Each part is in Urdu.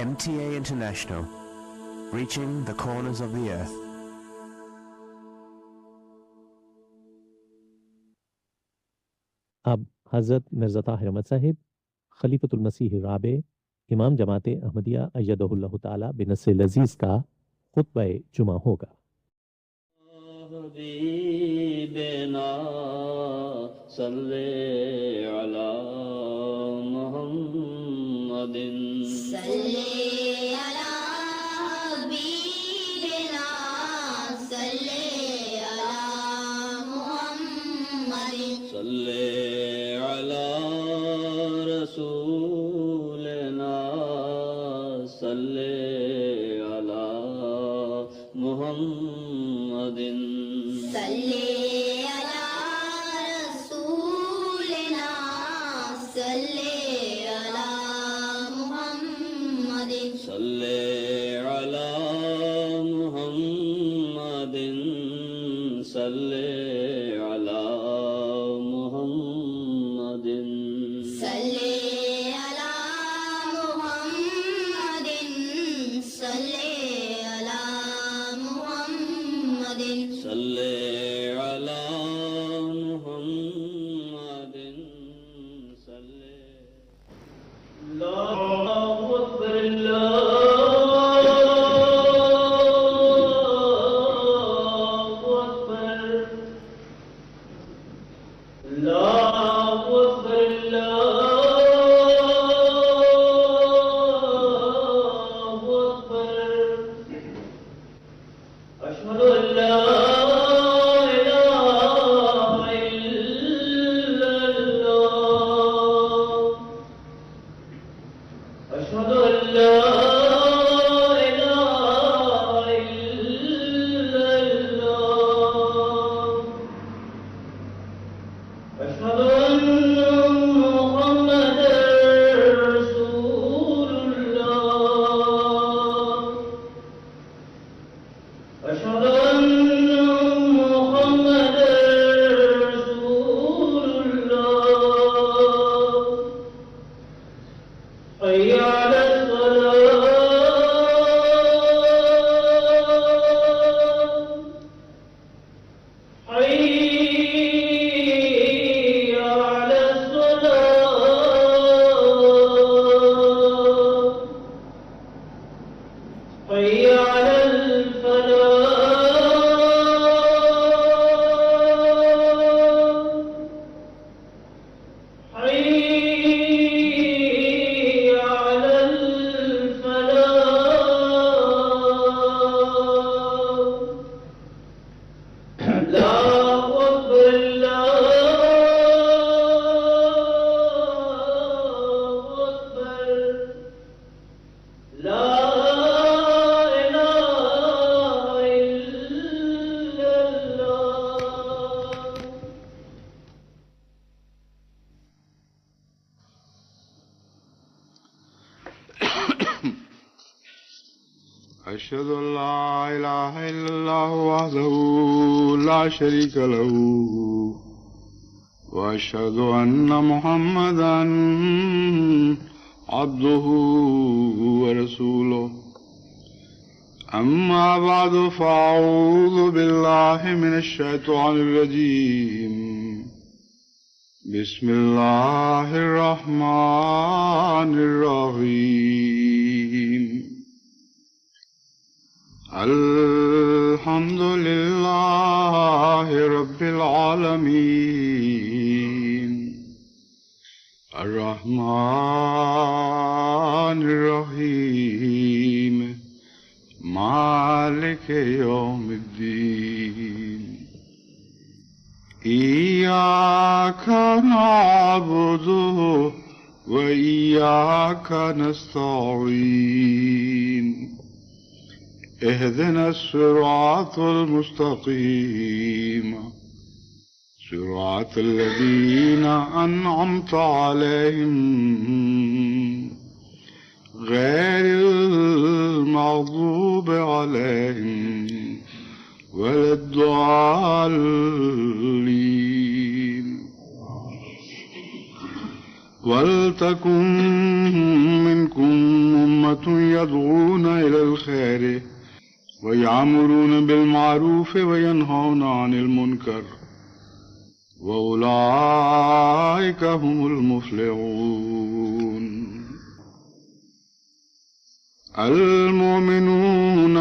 MTA International, reaching the corners of the earth. اب حضرت مرزا طاہر احمد صاحب خلیفۃ المسیح الرابع امام جماعت احمدیہ ایدہ اللہ تعالی بنصر العزیز کا خطبہ جمعہ ہوگا۔ حبیبنا صلی علی محمد صلی علی حبیبنا صلی علی محمد صلی علی رسولنا صلی علی محمد صلی علی رسولنا صلی علی محمد صلی علی محمد صلی علی محمد صلی علی محمد صلی علی محمد صلی علی محمد صلی اللہ اکبر اللہ اکبر اللہ اکبر اللہ اکبر اشہد ان لا الہ الا اللہ اشہد ان لا الہ الا اللہ اشہد ان محمد رسول اللہ اشہد ان محمد رسول اللہ حی علی الصلاۃ حی علی الصلاۃ حی علی الفلاح حی علی الفلاح اللہ اکبر اللہ اکبر لا الہ الا اللہ أشهد أن لا إله إلا الله وحده لا شريك له وأشهد أن محمدا عبده ورسوله أما بعد فأعوذ بالله من الشيطان الرجيم بسم الله الرحمن الرحيم الحمد لله رب العالمين الرحمن الرحيم مالك يوم الدين إياك نعبد وإياك نستعين اهدنا الصراط المستقيم صراط الذين أنعمت عليهم غير المغضوب عليهم ولا الضالين وَلْتَكُن مِّنكُمْ أُمَّةٌ يَدْعُونَ إِلَى الْخَيْرِ وَيَأْمُرُونَ بِالْمَعْرُوفِ وَيَنْهَوْنَ عَنِ الْمُنكَرِ وَأُولَٰئِكَ هُمُ الْمُفْلِحُونَ. الْمُؤْمِنُونَ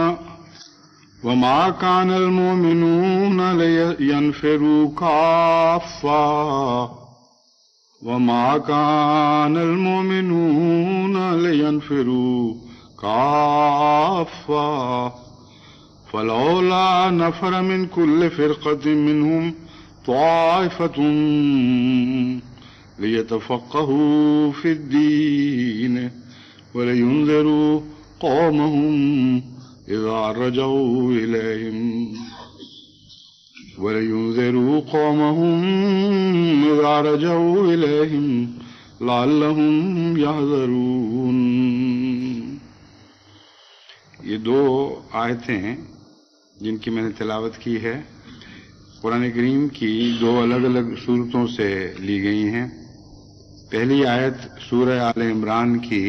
وَمَا كَانَ الْمُؤْمِنُونَ لِيَنْفِرُوا كَافَّةً وَمَا كَانَ الْمُؤْمِنُونَ لِيَنْفِرُوا كَافَّةً فَلَوْلَا نَفَرَ مِنْ كُلِّ فِرْقَةٍ مِّنْهُمْ طَائِفَةٌ لِيَتَفَقَّهُوا فِي الدِّينِ وَلِيُنذِرُوا قَوْمَهُمْ إِذَا رَجَعُوا إِلَيْهِمْ لَعَلَّهُمْ يَحْذَرُونَ. یہ دو آیتیں جن کی میں نے تلاوت کی ہے قرآن کریم کی دو الگ الگ صورتوں سے لی گئی ہیں. پہلی آیت سورہ آل عمران کی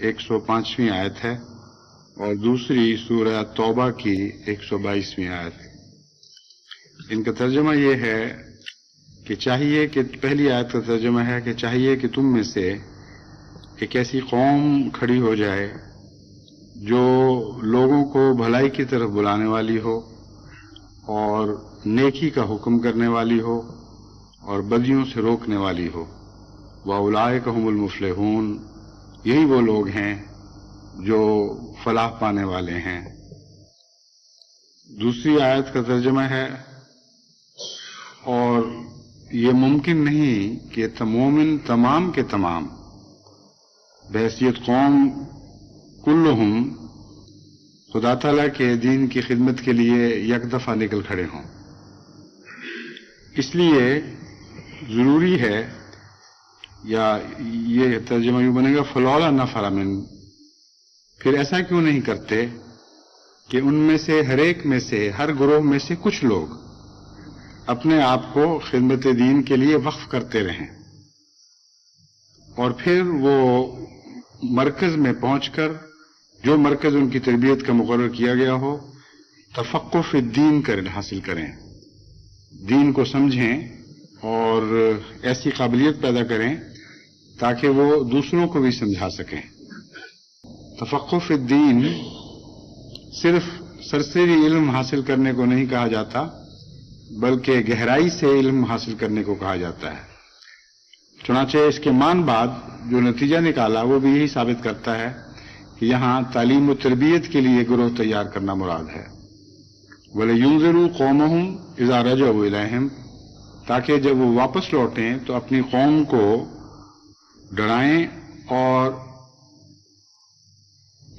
105ویں آیت ہے اور دوسری سورہ توبہ کی 122ویں آیت. ان کا ترجمہ یہ ہے کہ چاہیے کہ پہلی آیت کا ترجمہ ہے کہ چاہیے کہ تم میں سے ایک ایسی قوم کھڑی ہو جائے جو لوگوں کو بھلائی کی طرف بلانے والی ہو اور نیکی کا حکم کرنے والی ہو اور بدیوں سے روکنے والی ہو. وَأُولَٰئِكَ هُمُ الْمُفْلِحُونَ. یہی وہ لوگ ہیں جو فلاح پانے والے ہیں. دوسری آیت کا ترجمہ ہے اور یہ ممکن نہیں کہ مومن تمام کے تمام بحیثیت قوم کلہم خدا تعالیٰ کے دین کی خدمت کے لیے یک دفعہ نکل کھڑے ہوں. اس لیے ضروری ہے یا یہ ترجمہ یوں بنے گا فلولا نفر من. پھر ایسا کیوں نہیں کرتے کہ ان میں سے ہر ایک میں سے ہر گروہ میں سے کچھ لوگ اپنے آپ کو خدمت دین کے لیے وقف کرتے رہیں اور پھر وہ مرکز میں پہنچ کر جو مرکز ان کی تربیت کا مقرر کیا گیا ہو تفقہ فی الدین حاصل کریں، دین کو سمجھیں اور ایسی قابلیت پیدا کریں تاکہ وہ دوسروں کو بھی سمجھا سکیں. تفقہ فی الدین صرف سرسری علم حاصل کرنے کو نہیں کہا جاتا بلکہ گہرائی سے علم حاصل کرنے کو کہا جاتا ہے. چنانچہ اس کے مان بعد جو نتیجہ نکالا وہ بھی یہی ثابت کرتا ہے کہ یہاں تعلیم و تربیت کے لیے گروہ تیار کرنا مراد ہے. وَلِيُنذِرُوا قَوْمَهُمْ إِذَا رَجَعُوا إِلَيْهِمْ. تاکہ جب وہ واپس لوٹیں تو اپنی قوم کو ڈرائیں اور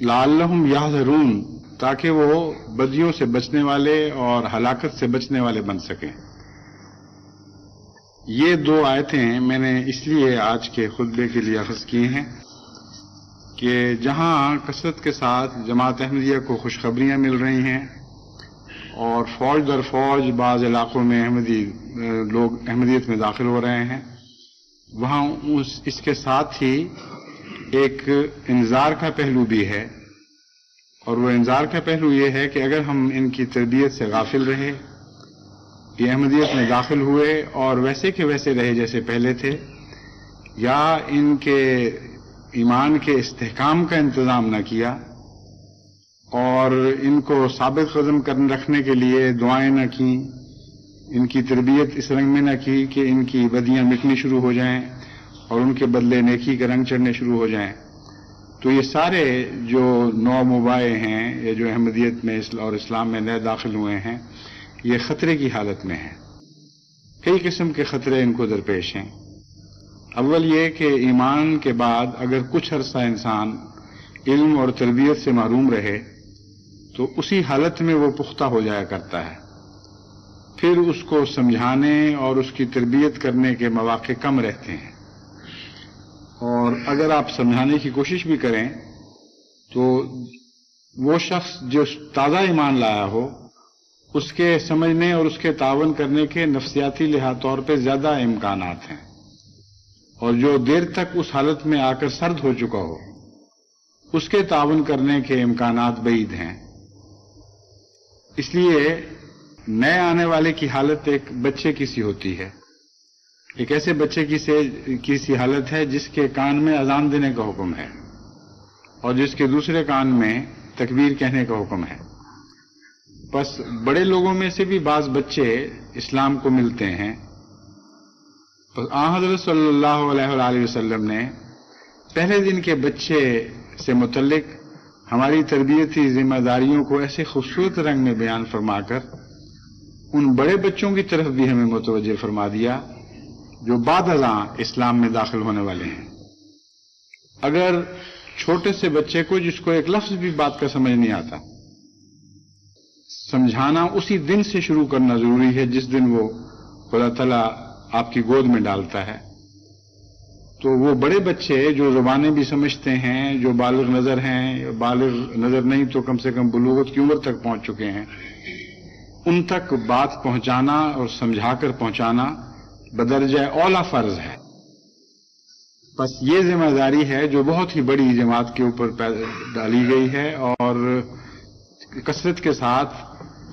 لعلہم یحذرون تاکہ وہ بدیوں سے بچنے والے اور ہلاکت سے بچنے والے بن سکیں. یہ دو آیتیں میں نے اس لیے آج کے خطبے کے لیے اخذ کی ہیں کہ جہاں کثرت کے ساتھ جماعت احمدیہ کو خوشخبریاں مل رہی ہیں اور فوج در فوج بعض علاقوں میں لوگ احمدیت میں داخل ہو رہے ہیں، وہاں اس کے ساتھ ہی ایک انذار کا پہلو بھی ہے. اور وہ انذار کا پہلو یہ ہے کہ اگر ہم ان کی تربیت سے غافل رہے، یہ احمدیت میں داخل ہوئے اور ویسے کے ویسے رہے جیسے پہلے تھے، یا ان کے ایمان کے استحکام کا انتظام نہ کیا اور ان کو ثابت قدم رکھنے کے لیے دعائیں نہ کیں، ان کی تربیت اس رنگ میں نہ کی کہ ان کی بدیاں مٹنی شروع ہو جائیں اور ان کے بدلے نیکی کا رنگ چڑھنے شروع ہو جائیں، تو یہ سارے جو نو مبائع ہیں یا جو احمدیت میں اور اسلام میں نئے داخل ہوئے ہیں یہ خطرے کی حالت میں ہیں. کئی قسم کے خطرے ان کو درپیش ہیں. اول یہ کہ ایمان کے بعد اگر کچھ عرصہ انسان علم اور تربیت سے محروم رہے تو اسی حالت میں وہ پختہ ہو جایا کرتا ہے، پھر اس کو سمجھانے اور اس کی تربیت کرنے کے مواقع کم رہتے ہیں. اور اگر آپ سمجھانے کی کوشش بھی کریں تو وہ شخص جو تازہ ایمان لایا ہو اس کے سمجھنے اور اس کے تعاون کرنے کے نفسیاتی لحاظ طور پہ زیادہ امکانات ہیں. اور جو دیر تک اس حالت میں آ کر سرد ہو چکا ہو اس کے تعاون کرنے کے امکانات بعید ہیں. اس لیے نئے آنے والے کی حالت ایک بچے کی سی ہوتی ہے، ایک ایسے بچے کی سی حالت ہے جس کے کان میں اذان دینے کا حکم ہے اور جس کے دوسرے کان میں تکبیر کہنے کا حکم ہے. بس بڑے لوگوں میں سے بھی بعض بچے اسلام کو ملتے ہیں. بس حضرت صلی اللہ علیہ وآلہ وسلم نے پہلے دن کے بچے سے متعلق ہماری تربیتی ذمہ داریوں کو ایسے خوبصورت رنگ میں بیان فرما کر ان بڑے بچوں کی طرف بھی ہمیں متوجہ فرما دیا جو بعد ازاں اسلام میں داخل ہونے والے ہیں. اگر چھوٹے سے بچے کو جس کو ایک لفظ بھی بات کا سمجھ نہیں آتا، سمجھانا اسی دن سے شروع کرنا ضروری ہے جس دن وہ خدا تعالیٰ آپ کی گود میں ڈالتا ہے. تو وہ بڑے بچے جو زبانیں بھی سمجھتے ہیں، جو بالغ نظر ہیں، بالغ نظر نہیں تو کم سے کم بلوغت کی عمر تک پہنچ چکے ہیں، ان تک بات پہنچانا اور سمجھا کر پہنچانا بدرجہ اولا فرض ہے. بس یہ ذمہ داری ہے جو بہت ہی بڑی جماعت کے اوپر ڈالی گئی ہے اور کثرت کے ساتھ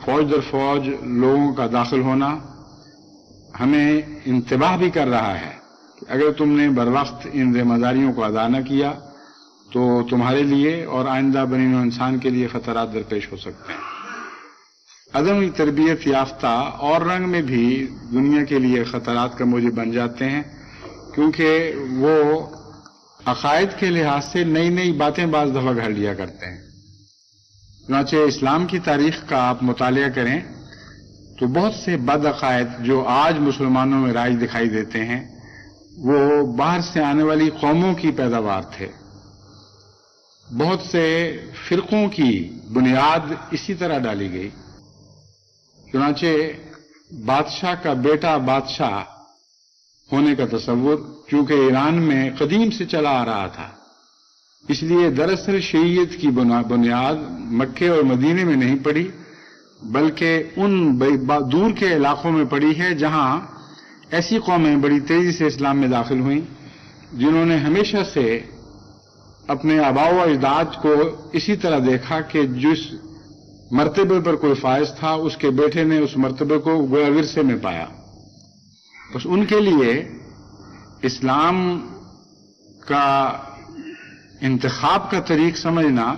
فوج در فوج لوگوں کا داخل ہونا ہمیں انتباہ بھی کر رہا ہے کہ اگر تم نے بروقت ان ذمہ داریوں کو ادا نہ کیا تو تمہارے لیے اور آئندہ بنی نوع انسان کے لیے خطرات درپیش ہو سکتے ہیں. عدم تربیت یافتہ اور رنگ میں بھی دنیا کے لیے خطرات کا موجب بن جاتے ہیں کیونکہ وہ عقائد کے لحاظ سے نئی نئی باتیں بعض دفعہ گھڑ لیا کرتے ہیں. چنانچہ اسلام کی تاریخ کا آپ مطالعہ کریں تو بہت سے بد عقائد جو آج مسلمانوں میں رائج دکھائی دیتے ہیں وہ باہر سے آنے والی قوموں کی پیداوار تھے. بہت سے فرقوں کی بنیاد اسی طرح ڈالی گئی. چنانچہ بادشاہ کا بیٹا بادشاہ ہونے کا تصور چونکہ ایران میں قدیم سے چلا آ رہا تھا، اس لیے دراصل شریعت کی بنیاد مکے اور مدینے میں نہیں پڑی بلکہ ان دور کے علاقوں میں پڑی ہے جہاں ایسی قومیں بڑی تیزی سے اسلام میں داخل ہوئیں جنہوں نے ہمیشہ سے اپنے آباء و اجداد کو اسی طرح دیکھا کہ جس مرتبے پر کوئی فائز تھا اس کے بیٹے نے اس مرتبے کو گویا ورثے میں پایا. بس ان کے لیے اسلام کا انتخاب کا طریق سمجھنا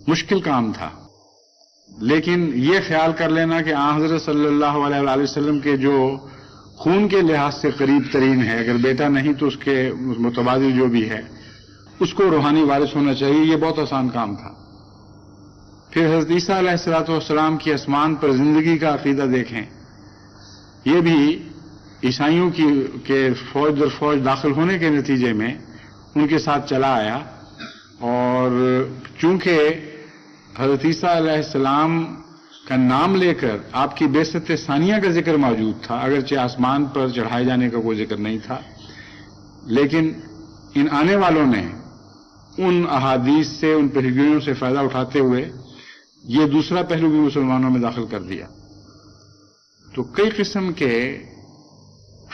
مشکل کام تھا، لیکن یہ خیال کر لینا کہ حضرت صلی اللہ علیہ وآلہ وسلم کے جو خون کے لحاظ سے قریب ترین ہے، اگر بیٹا نہیں تو اس کے متبادل جو بھی ہے اس کو روحانی وارث ہونا چاہیے، یہ بہت آسان کام تھا. پھر حضرت عیسیٰ علیہ الصلوۃ والسلام کی آسمان پر زندگی کا عقیدہ دیکھیں، یہ بھی عیسائیوں کے فوج در فوج داخل ہونے کے نتیجے میں ان کے ساتھ چلا آیا. اور چونکہ حضرت عیسیٰ علیہ السلام کا نام لے کر آپ کی بعثت ثانیہ کا ذکر موجود تھا، اگرچہ آسمان پر چڑھائے جانے کا کوئی ذکر نہیں تھا، لیکن ان آنے والوں نے ان احادیث سے، ان پیشگوئیوں سے فائدہ اٹھاتے ہوئے یہ دوسرا پہلو بھی مسلمانوں میں داخل کر دیا. تو کئی قسم کے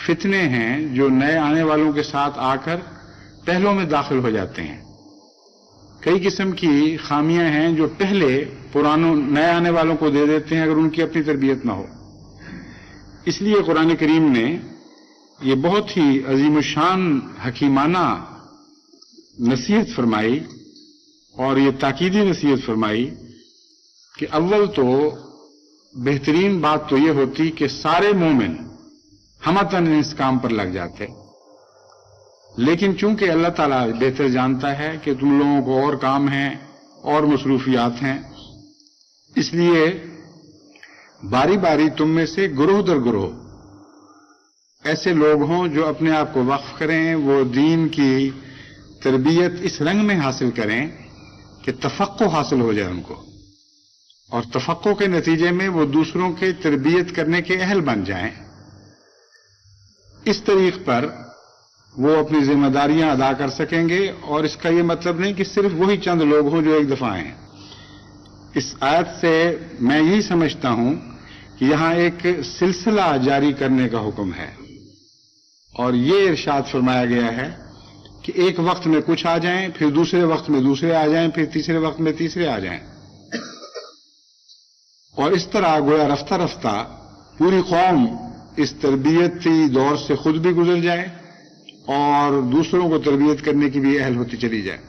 فتنے ہیں جو نئے آنے والوں کے ساتھ آ کر پہلوں میں داخل ہو جاتے ہیں. کئی قسم کی خامیاں ہیں جو پہلے پرانوں نئے آنے والوں کو دے دیتے ہیں اگر ان کی اپنی تربیت نہ ہو. اس لیے قرآن کریم نے یہ بہت ہی عظیم الشان حکیمانہ نصیحت فرمائی اور یہ تاکیدی نصیحت فرمائی کہ اول تو بہترین بات تو یہ ہوتی کہ سارے مومن ہمتاً اس کام پر لگ جاتے، لیکن چونکہ اللہ تعالیٰ بہتر جانتا ہے کہ تم لوگوں کو اور کام ہیں اور مصروفیات ہیں، اس لیے باری باری تم میں سے گروہ در گروہ ایسے لوگ ہوں جو اپنے آپ کو وقف کریں، وہ دین کی تربیت اس رنگ میں حاصل کریں کہ تفقہ حاصل ہو جائے ان کو، اور تفقہ کے نتیجے میں وہ دوسروں کے تربیت کرنے کے اہل بن جائیں. اس طریق پر وہ اپنی ذمہ داریاں ادا کر سکیں گے. اور اس کا یہ مطلب نہیں کہ صرف وہی چند لوگ ہوں جو ایک دفعہ آئیں. اس آیت سے میں یہی سمجھتا ہوں کہ یہاں ایک سلسلہ جاری کرنے کا حکم ہے. اور یہ ارشاد فرمایا گیا ہے کہ ایک وقت میں کچھ آ جائیں، پھر دوسرے وقت میں دوسرے آ جائیں، پھر تیسرے وقت میں تیسرے آ جائیں، اور اس طرح گویا رفتہ رفتہ پوری قوم اس تربیتی دور سے خود بھی گزر جائے اور دوسروں کو تربیت کرنے کی بھی اہل ہوتی چلی جائے۔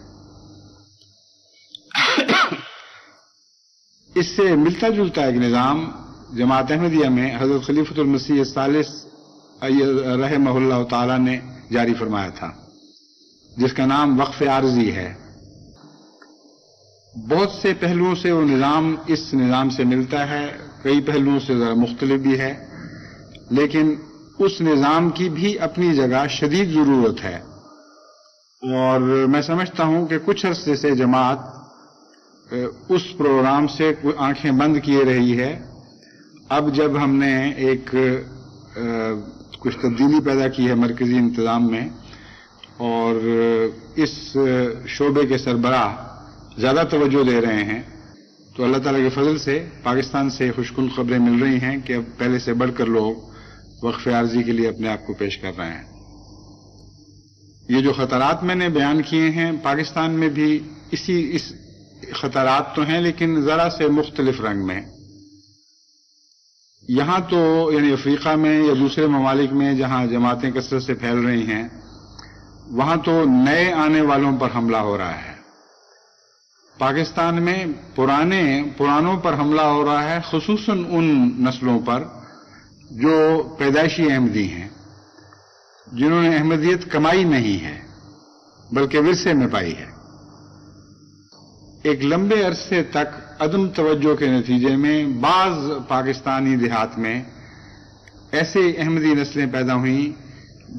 اس سے ملتا جلتا ایک نظام جماعت احمدیہ میں حضرت خلیفۃ المسیح الثالث رحمہ اللہ تعالی نے جاری فرمایا تھا، جس کا نام وقف عارضی ہے۔ بہت سے پہلوؤں سے وہ نظام اس نظام سے ملتا ہے، کئی پہلوؤں سے ذرا مختلف بھی ہے، لیکن اس نظام کی بھی اپنی جگہ شدید ضرورت ہے۔ اور میں سمجھتا ہوں کہ کچھ عرصے سے جماعت اس پروگرام سے آنکھیں بند کیے رہی ہے۔ اب جب ہم نے ایک کچھ تبدیلی پیدا کی ہے مرکزی انتظام میں، اور اس شعبے کے سربراہ زیادہ توجہ دے رہے ہیں، تو اللہ تعالیٰ کے فضل سے پاکستان سے خوشکن خبریں مل رہی ہیں کہ اب پہلے سے بڑھ کر لوگ وقف عارضی کے لیے اپنے آپ کو پیش کر رہے ہیں۔ یہ جو خطرات میں نے بیان کیے ہیں، پاکستان میں بھی اس خطرات تو ہیں، لیکن ذرا سے مختلف رنگ میں۔ یہاں تو یعنی افریقہ میں یا دوسرے ممالک میں جہاں جماعتیں کثرت سے پھیل رہی ہیں، وہاں تو نئے آنے والوں پر حملہ ہو رہا ہے۔ پاکستان میں پرانوں پر حملہ ہو رہا ہے، خصوصاً ان نسلوں پر جو پیدائشی احمدی ہیں، جنہوں نے احمدیت کمائی نہیں ہے بلکہ ورثے میں پائی ہے۔ ایک لمبے عرصے تک عدم توجہ کے نتیجے میں بعض پاکستانی دیہات میں ایسے احمدی نسلیں پیدا ہوئیں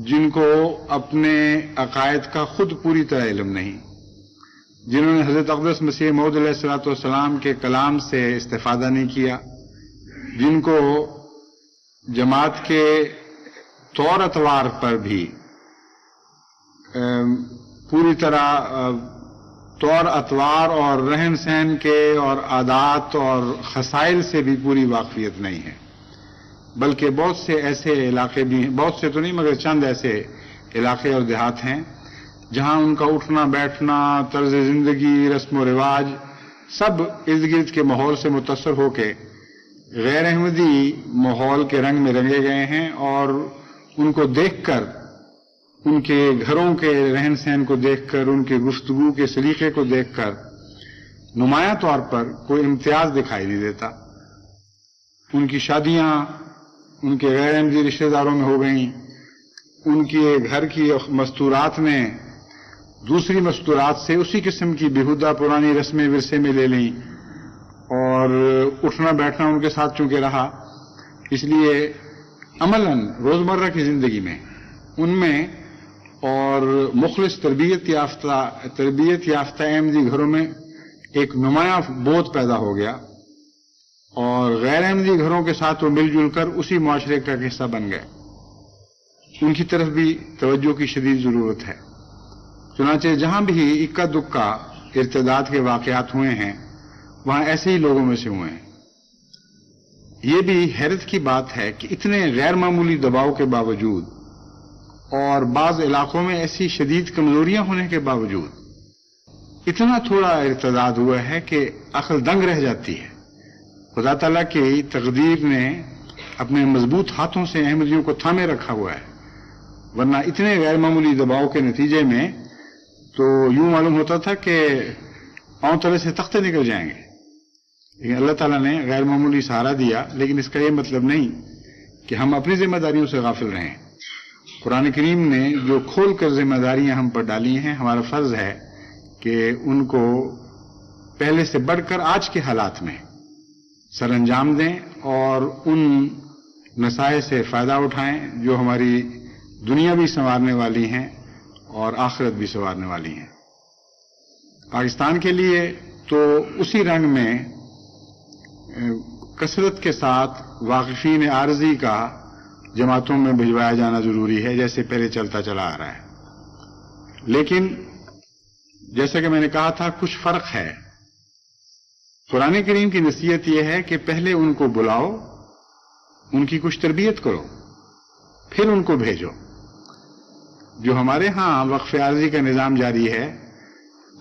جن کو اپنے عقائد کا خود پوری طرح علم نہیں، جنہوں نے حضرت اقدس مسیح موعود علیہ الصلوۃ والسلام کے کلام سے استفادہ نہیں کیا، جن کو جماعت کے طور اطوار پر بھی پوری طرح طور اطوار اور رہن سہن کے اور عادات اور خصائل سے بھی پوری واقفیت نہیں ہے، بلکہ بہت سے ایسے علاقے بھی ہیں، بہت سے تو نہیں مگر چند ایسے علاقے اور دیہات ہیں جہاں ان کا اٹھنا بیٹھنا، طرز زندگی، رسم و رواج سب ارد گرد کے ماحول سے متاثر ہو کے غیر احمدی ماحول کے رنگ میں رنگے گئے ہیں، اور ان کو دیکھ کر، ان کے گھروں کے رہن سہن کو دیکھ کر، ان کے گفتگو کے سلیقے کو دیکھ کر نمایاں طور پر کوئی امتیاز دکھائی نہیں دیتا۔ ان کی شادیاں ان کے غیر احمدی رشتہ داروں میں ہو گئیں، ان کے گھر کی مستورات نے دوسری مستورات سے اسی قسم کی بیہودہ پرانی رسمیں ورثے میں لے لیں، اور اٹھنا بیٹھنا ان کے ساتھ چونکہ رہا، اس لیے عملاً روزمرہ کی زندگی میں ان میں اور مخلص تربیت یافتہ احمدی گھروں میں ایک نمایاں بودھ پیدا ہو گیا، اور غیر احمدی گھروں کے ساتھ وہ مل جل کر اسی معاشرے کا حصہ بن گئے۔ ان کی طرف بھی توجہ کی شدید ضرورت ہے۔ چنانچہ جہاں بھی اکا دکا ارتداد کے واقعات ہوئے ہیں، وہاں ایسے ہی لوگوں میں سے ہوئے ہیں۔ یہ بھی حیرت کی بات ہے کہ اتنے غیر معمولی دباؤ کے باوجود اور بعض علاقوں میں ایسی شدید کمزوریاں ہونے کے باوجود اتنا تھوڑا ارتداد ہوا ہے کہ عقل دنگ رہ جاتی ہے۔ خدا تعالیٰ کی تقدیر نے اپنے مضبوط ہاتھوں سے احمدیوں کو تھامے رکھا ہوا ہے، ورنہ اتنے غیر معمولی دباؤ کے نتیجے میں تو یوں معلوم ہوتا تھا کہ پاؤں تلے سے تختے نکل جائیں گے، لیکن اللہ تعالیٰ نے غیر معمولی سہارا دیا۔ لیکن اس کا یہ مطلب نہیں کہ ہم اپنی ذمہ داریوں سے غافل رہیں۔ قرآن کریم نے جو کھول کر ذمہ داریاں ہم پر ڈالی ہیں، ہمارا فرض ہے کہ ان کو پہلے سے بڑھ کر آج کے حالات میں سر انجام دیں اور ان مسائل سے فائدہ اٹھائیں جو ہماری دنیا بھی سنوارنے والی ہیں اور آخرت بھی سنوارنے والی ہیں۔ پاکستان کے لیے تو اسی رنگ میں کثرت کے ساتھ واقفین عارضی کا جماعتوں میں بھجوایا جانا ضروری ہے، جیسے پہلے چلتا چلا آ رہا ہے۔ لیکن جیسا کہ میں نے کہا تھا، کچھ فرق ہے۔ قرآن کریم کی نصیحت یہ ہے کہ پہلے ان کو بلاؤ، ان کی کچھ تربیت کرو، پھر ان کو بھیجو۔ جو ہمارے ہاں وقف عارضی کا نظام جاری ہے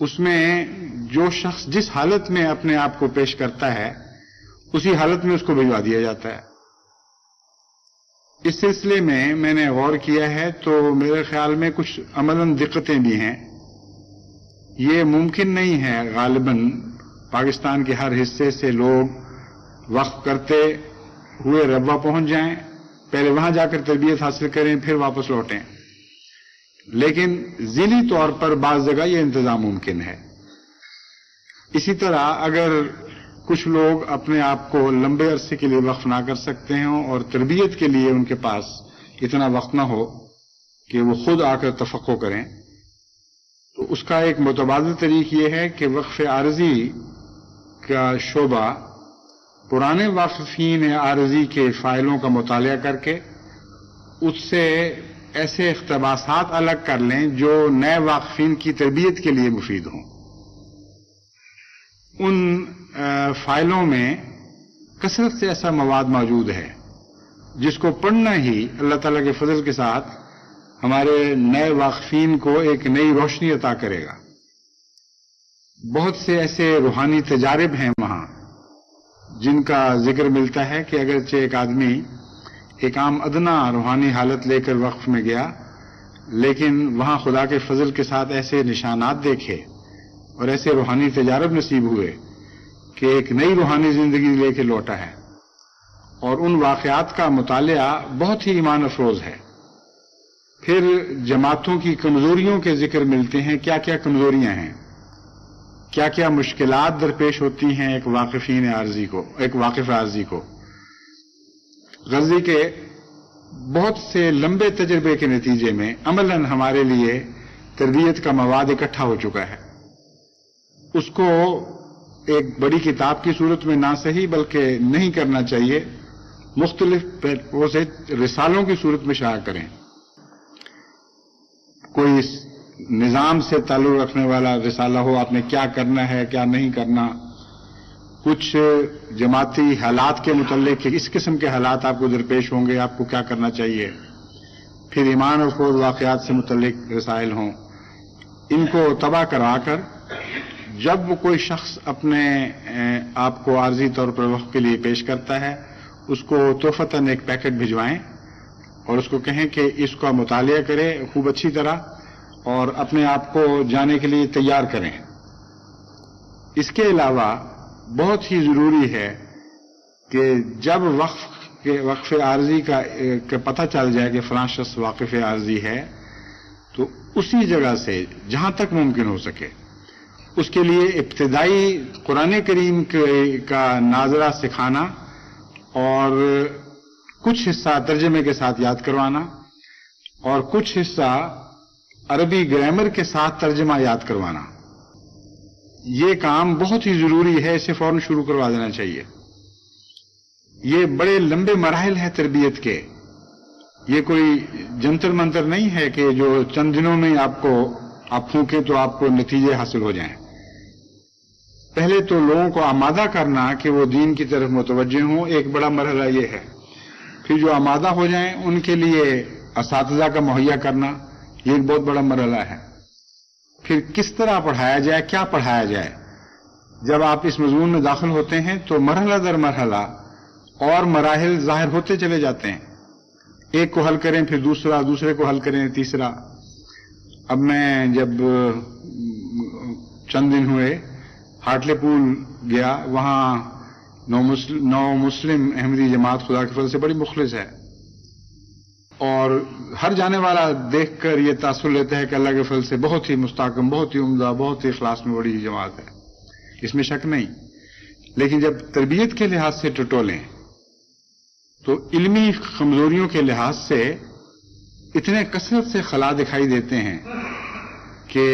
اس میں جو شخص جس حالت میں اپنے آپ کو پیش کرتا ہے اسی حالت میں اس کو بھجوا دیا جاتا ہے. اس سلسلے میں نے غور کیا ہے تو میرے خیال میں کچھ عملاً دقتیں بھی ہیں. یہ ممکن نہیں ہے غالباً پاکستان کے ہر حصے سے لوگ وقف کرتے ہوئے ربوہ پہنچ جائیں، پہلے وہاں جا کر تربیت حاصل کریں، پھر واپس لوٹیں. لیکن ذیلی طور پر بعض جگہ یہ انتظام ممکن ہے. اسی طرح اگر کچھ لوگ اپنے آپ کو لمبے عرصے کے لیے وقف نہ کر سکتے ہوں اور تربیت کے لیے ان کے پاس اتنا وقت نہ ہو کہ وہ خود آ کر تفقع کریں، تو اس کا ایک متبادل طریق یہ ہے کہ وقف عارضی کا شعبہ پرانے واقفین عارضی کے فائلوں کا مطالعہ کر کے اس سے ایسے اقتباسات الگ کر لیں جو نئے واقفین کی تربیت کے لیے مفید ہوں. ان فائلوں میں کثرت سے ایسا مواد موجود ہے جس کو پڑھنا ہی اللہ تعالیٰ کے فضل کے ساتھ ہمارے نئے واقفین کو ایک نئی روشنی عطا کرے گا. بہت سے ایسے روحانی تجارب ہیں وہاں جن کا ذکر ملتا ہے کہ اگرچہ ایک آدمی ایک عام ادنا روحانی حالت لے کر وقف میں گیا لیکن وہاں خدا کے فضل کے ساتھ ایسے نشانات دیکھے اور ایسے روحانی تجارب نصیب ہوئے کہ ایک نئی روحانی زندگی لے کے لوٹا ہے. اور ان واقعات کا مطالعہ بہت ہی ایمان افروز ہے. پھر جماعتوں کی کمزوریوں کے ذکر ملتے ہیں، کیا کیا کمزوریاں ہیں، کیا کیا مشکلات درپیش ہوتی ہیں ایک واقف عارضی کو. غزی کے بہت سے لمبے تجربے کے نتیجے میں عملاً ہمارے لیے تربیت کا مواد اکٹھا ہو چکا ہے. اس کو ایک بڑی کتاب کی صورت میں نہ صحیح بلکہ نہیں کرنا چاہیے، مختلف رسالوں کی صورت میں شائع کریں. کوئی نظام سے تعلق رکھنے والا رسالہ ہو، آپ نے کیا کرنا ہے کیا نہیں کرنا، کچھ جماعتی حالات کے متعلق کہ اس قسم کے حالات آپ کو درپیش ہوں گے، آپ کو کیا کرنا چاہیے. پھر ایمان اور خود واقعات سے متعلق رسائل ہوں. ان کو طبع کروا کر جب وہ کوئی شخص اپنے آپ کو عارضی طور پر وقف کے لیے پیش کرتا ہے اس کو تحفتاً ایک پیکٹ بھجوائیں اور اس کو کہیں کہ اس کا مطالعہ کرے خوب اچھی طرح اور اپنے آپ کو جانے کے لیے تیار کریں. اس کے علاوہ بہت ہی ضروری ہے کہ جب وقف عارضی کا پتہ چل جائے کہ فلاں شخص واقف عارضی ہے تو اسی جگہ سے جہاں تک ممکن ہو سکے اس کے لیے ابتدائی قرآن کریم کا ناظرہ سکھانا اور کچھ حصہ ترجمے کے ساتھ یاد کروانا اور کچھ حصہ عربی گرامر کے ساتھ ترجمہ یاد کروانا. یہ کام بہت ہی ضروری ہے، اسے فوراً شروع کروا دینا چاہیے. یہ بڑے لمبے مراحل ہیں تربیت کے. یہ کوئی جنتر منتر نہیں ہے کہ جو چند دنوں میں آپ پھونکیں تو آپ کو نتیجے حاصل ہو جائیں. پہلے تو لوگوں کو آمادہ کرنا کہ وہ دین کی طرف متوجہ ہوں، ایک بڑا مرحلہ یہ ہے. پھر جو آمادہ ہو جائیں ان کے لیے اساتذہ کا مہیا کرنا، یہ ایک بہت بڑا مرحلہ ہے. پھر کس طرح پڑھایا جائے، کیا پڑھایا جائے. جب آپ اس مضمون میں داخل ہوتے ہیں تو مرحلہ در مرحلہ اور مراحل ظاہر ہوتے چلے جاتے ہیں. ایک کو حل کریں پھر دوسرے کو حل کریں تیسرا. اب میں جب چند دن ہوئے ہارٹلے پول گیا، وہاں نو مسلم احمدی جماعت خدا کے فضل سے بڑی مخلص ہے اور ہر جانے والا دیکھ کر یہ تاثر لیتا ہے کہ اللہ کے فضل سے بہت ہی مستحکم، بہت ہی عمدہ، بہت ہی اخلاص میں بڑی جماعت ہے، اس میں شک نہیں. لیکن جب تربیت کے لحاظ سے ٹٹولیں تو علمی کمزوریوں کے لحاظ سے اتنے کثرت سے خلا دکھائی دیتے ہیں کہ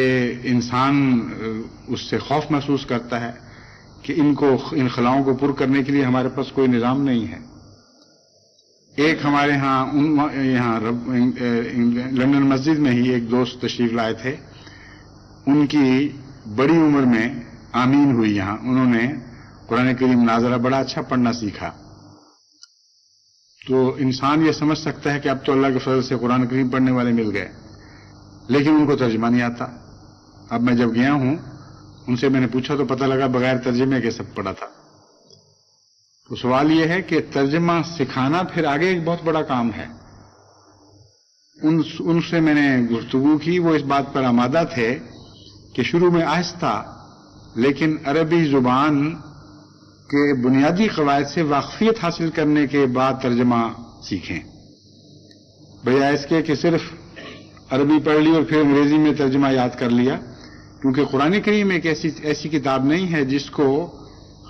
انسان اس سے خوف محسوس کرتا ہے کہ ان خلاؤں کو پر کرنے کے لیے ہمارے پاس کوئی نظام نہیں ہے. ایک ہمارے یہاں لندن مسجد میں ہی ایک دوست تشریف لائے تھے، ان کی بڑی عمر میں آمین ہوئی. یہاں انہوں نے قرآن کریم ناظرہ بڑا اچھا پڑھنا سیکھا. تو انسان یہ سمجھ سکتا ہے کہ اب تو اللہ کے فضل سے قرآن کریم پڑھنے والے مل گئے، لیکن ان کو ترجمہ نہیں آتا. اب میں جب گیا ہوں ان سے میں نے پوچھا تو پتہ لگا بغیر ترجمے کے سب پڑھا تھا. تو سوال یہ ہے کہ ترجمہ سکھانا پھر آگے ایک بہت بڑا کام ہے. ان سے میں نے گفتگو کی، وہ اس بات پر آمادہ تھے کہ شروع میں آہستہ لیکن عربی زبان کے بنیادی قواعد سے واقفیت حاصل کرنے کے بعد ترجمہ سیکھیں، بجائے اس کے کہ صرف عربی پڑھ لی اور پھر انگریزی میں ترجمہ یاد کر لیا. کیونکہ قرآن کریم ایک ایسی کتاب نہیں ہے جس کو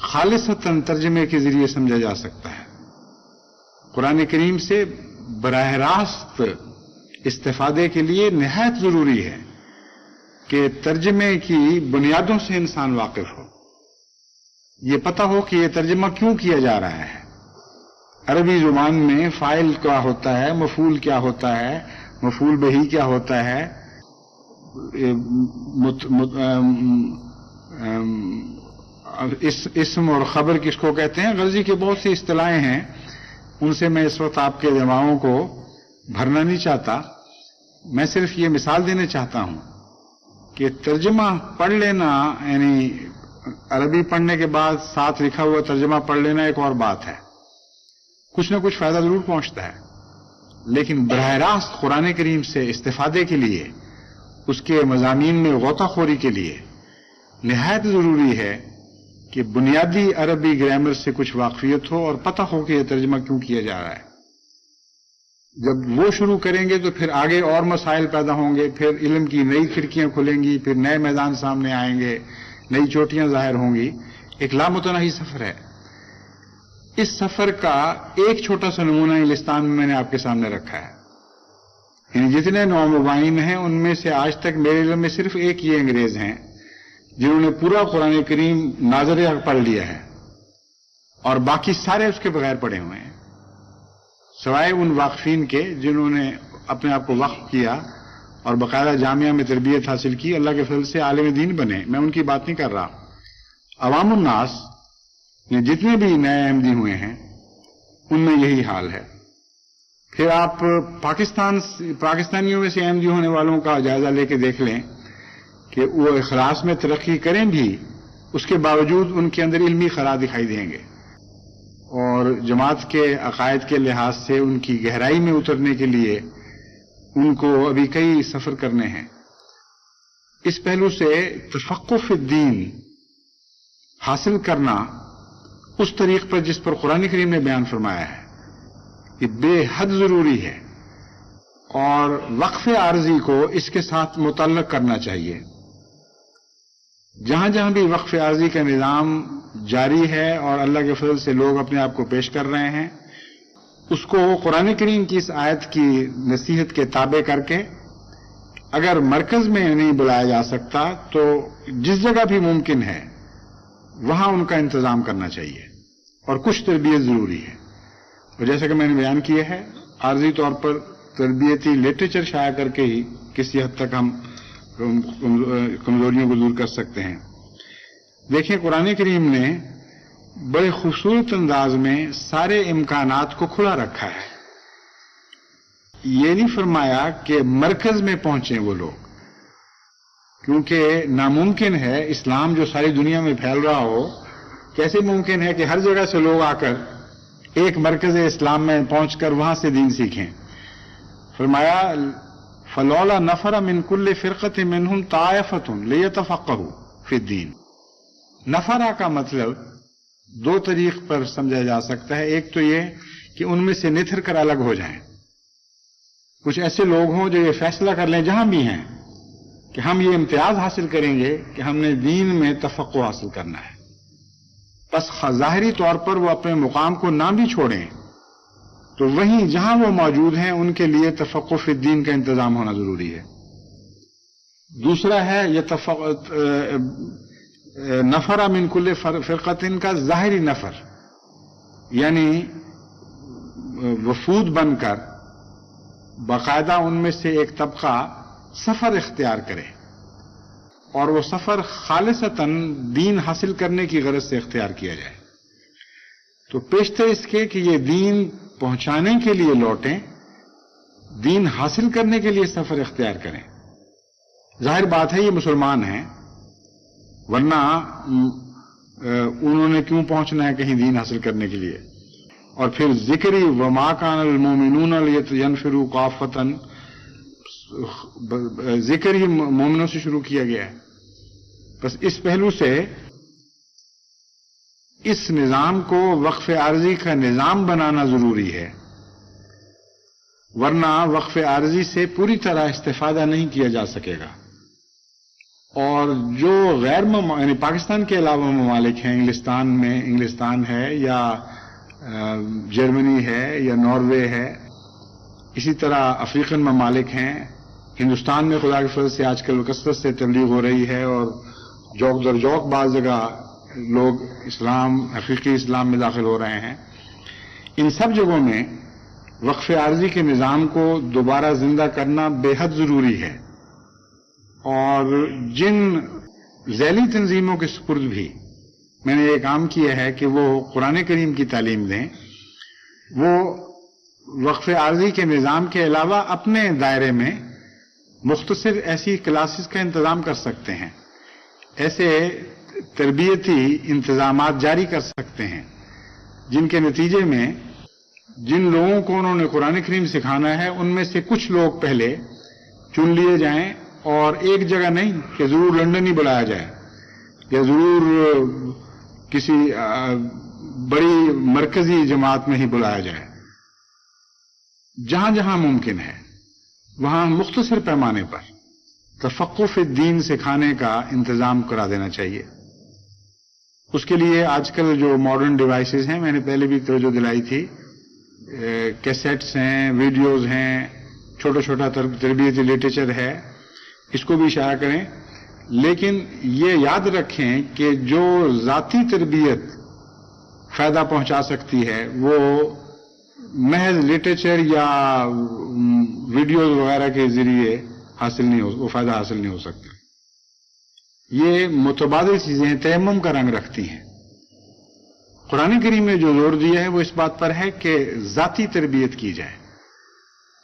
خالصتاً ترجمے کے ذریعے سمجھا جا سکتا ہے. قرآن کریم سے براہ راست استفادے کے لیے نہایت ضروری ہے کہ ترجمے کی بنیادوں سے انسان واقف ہو، یہ پتہ ہو کہ یہ ترجمہ کیوں کیا جا رہا ہے. عربی زبان میں فاعل کیا ہوتا ہے، مفعول کیا ہوتا ہے، مفعول بہی کیا ہوتا ہے، اسم اور خبر کس کو کہتے ہیں. غرضی کے بہت سی اصطلاحیں ہیں، ان سے میں اس وقت آپ کے دماغوں کو بھرنا نہیں چاہتا. میں صرف یہ مثال دینا چاہتا ہوں کہ ترجمہ پڑھ لینا، یعنی عربی پڑھنے کے بعد ساتھ لکھا ہوا ترجمہ پڑھ لینا ایک اور بات ہے. کچھ نہ کچھ فائدہ ضرور پہنچتا ہے، لیکن براہ راست قرآن کریم سے استفادے کے لیے، اس کے مضامین میں غوطہ خوری کے لیے نہایت ضروری ہے کہ بنیادی عربی گرامر سے کچھ واقفیت ہو اور پتہ ہو کہ یہ ترجمہ کیوں کیا جا رہا ہے. جب وہ شروع کریں گے تو پھر آگے اور مسائل پیدا ہوں گے، پھر علم کی نئی کھڑکیاں کھلیں گی، پھر نئے میدان سامنے آئیں گے، نئی چوٹیاں ظاہر ہوں گی. ایک لامتناہی سفر ہے. اس سفر کا ایک چھوٹا سا نمونہ انگلستان میں نے آپ کے سامنے رکھا ہے. یعنی جتنے نو مبین ہیں ان میں سے آج تک میرے علم میں صرف ایک یہ انگریز ہیں جنہوں نے پورا قرآن کریم ناظر حق پڑھ لیا ہے، اور باقی سارے اس کے بغیر پڑھے ہوئے ہیں، سوائے ان واقفین کے جنہوں نے اپنے آپ کو وقف کیا اور باقاعدہ جامعہ میں تربیت حاصل کی، اللہ کے فضل سے عالم دین بنے. میں ان کی بات نہیں کر رہا. عوام الناس نے جتنے بھی نئے احمدی ہوئے ہیں ان میں یہی حال ہے. پھر آپ پاکستانیوں میں سے احمدی ہونے والوں کا جائزہ لے کے دیکھ لیں کہ وہ اخلاص میں ترقی کریں بھی، اس کے باوجود ان کے اندر علمی خلا دکھائی دیں گے، اور جماعت کے عقائد کے لحاظ سے ان کی گہرائی میں اترنے کے لیے ان کو ابھی کئی سفر کرنے ہیں. اس پہلو سے تفقہ فی الدین حاصل کرنا اس طریق پر جس پر قرآن کریم نے بیان فرمایا ہے یہ بے حد ضروری ہے، اور وقف عارضی کو اس کے ساتھ متعلق کرنا چاہیے. جہاں جہاں بھی وقف عارضی کا نظام جاری ہے اور اللہ کے فضل سے لوگ اپنے آپ کو پیش کر رہے ہیں، اس کو قرآن کریم کی اس آیت کی نصیحت کے تابع کر کے، اگر مرکز میں نہیں بلایا جا سکتا تو جس جگہ بھی ممکن ہے وہاں ان کا انتظام کرنا چاہیے، اور کچھ تربیت ضروری ہے. اور جیسا کہ میں نے بیان کیا ہے، عارضی طور پر تربیتی لٹریچر شائع کر کے ہی کسی حد تک ہم کمزوریوں کو دور کر سکتے ہیں. دیکھیں، قرآن کریم نے بڑے خوبصورت انداز میں سارے امکانات کو کھلا رکھا ہے. یہ نہیں فرمایا کہ مرکز میں پہنچیں وہ لوگ، کیونکہ ناممکن ہے اسلام جو ساری دنیا میں پھیل رہا ہو، کیسے ممکن ہے کہ ہر جگہ سے لوگ آ کر ایک مرکز اسلام میں پہنچ کر وہاں سے دین سیکھیں. فرمایا فلولا نفر من کل فرقۃ منہم طائفۃ لیتفقہوا فی الدین. نفرہ کا مطلب دو طریق پر سمجھا جا سکتا ہے. ایک تو یہ کہ ان میں سے نتھر کر الگ ہو جائیں، کچھ ایسے لوگ ہوں جو یہ فیصلہ کر لیں جہاں بھی ہیں کہ ہم یہ امتیاز حاصل کریں گے کہ ہم نے دین میں تفقہ حاصل کرنا ہے. بس ظاہری طور پر وہ اپنے مقام کو نہ بھی چھوڑیں تو وہیں جہاں وہ موجود ہیں ان کے لیے تفقہ فی الدین کا انتظام ہونا ضروری ہے. دوسرا ہے یہ نفر من کل فرقۃ کا ظاہری نفر، یعنی وفود بن کر باقاعدہ ان میں سے ایک طبقہ سفر اختیار کرے، اور وہ سفر خالصتاً دین حاصل کرنے کی غرض سے اختیار کیا جائے. تو پیشتر اس کے کہ یہ دین پہنچانے کے لیے لوٹیں، دین حاصل کرنے کے لیے سفر اختیار کریں. ظاہر بات ہے یہ مسلمان ہیں، ورنہ انہوں نے کیوں پہنچنا ہے کہیں دین حاصل کرنے کے لیے؟ اور پھر ذکری وما کان المؤمنون لینفروا کافۃ، ذکر ہی مومنوں سے شروع کیا گیا ہے. بس اس پہلو سے اس نظام کو وقف عارضی کا نظام بنانا ضروری ہے، ورنہ وقف عارضی سے پوری طرح استفادہ نہیں کیا جا سکے گا. اور جو یعنی پاکستان کے علاوہ ممالک ہیں، انگلستان ہے یا جرمنی ہے یا ناروے ہے، اسی طرح افریقن ممالک ہیں، ہندوستان میں خدا کے فضل سے آج کل کثرت سے تبلیغ ہو رہی ہے اور جوک در جوک بعض جگہ لوگ حقیقی اسلام میں داخل ہو رہے ہیں. ان سب جگہوں میں وقف عارضی کے نظام کو دوبارہ زندہ کرنا بے حد ضروری ہے. اور جن ذیلی تنظیموں کے سپرد بھی میں نے یہ کام کیا ہے کہ وہ قرآن کریم کی تعلیم دیں، وہ وقف عارضی کے نظام کے علاوہ اپنے دائرے میں مختصر ایسی کلاسز کا انتظام کر سکتے ہیں، ایسے تربیتی انتظامات جاری کر سکتے ہیں جن کے نتیجے میں جن لوگوں کو انہوں نے قرآن کریم سکھانا ہے ان میں سے کچھ لوگ پہلے چن لیے جائیں، اور ایک جگہ نہیں کہ ضرور لندن ہی بلایا جائے یا ضرور کسی بڑی مرکزی جماعت میں ہی بلایا جائے. جہاں جہاں ممکن ہے وہاں مختصر پیمانے پر تفقہ فی الدین سکھانے کا انتظام کرا دینا چاہیے. اس کے لیے آج کل جو ماڈرن ڈیوائسز ہیں، میں نے پہلے بھی توجہ دلائی تھی، کیسٹس ہیں، ویڈیوز ہیں، چھوٹا چھوٹا تربیتی لٹریچر ہے، اس کو بھی اشارہ کریں. لیکن یہ یاد رکھیں کہ جو ذاتی تربیت فائدہ پہنچا سکتی ہے وہ محض لٹریچر یا ویڈیوز وغیرہ کے ذریعے وہ فائدہ حاصل نہیں ہو سکتا. یہ متبادل چیزیں تیمم کا رنگ رکھتی ہیں. قرآن کریم نے جو زور دیا ہے وہ اس بات پر ہے کہ ذاتی تربیت کی جائے،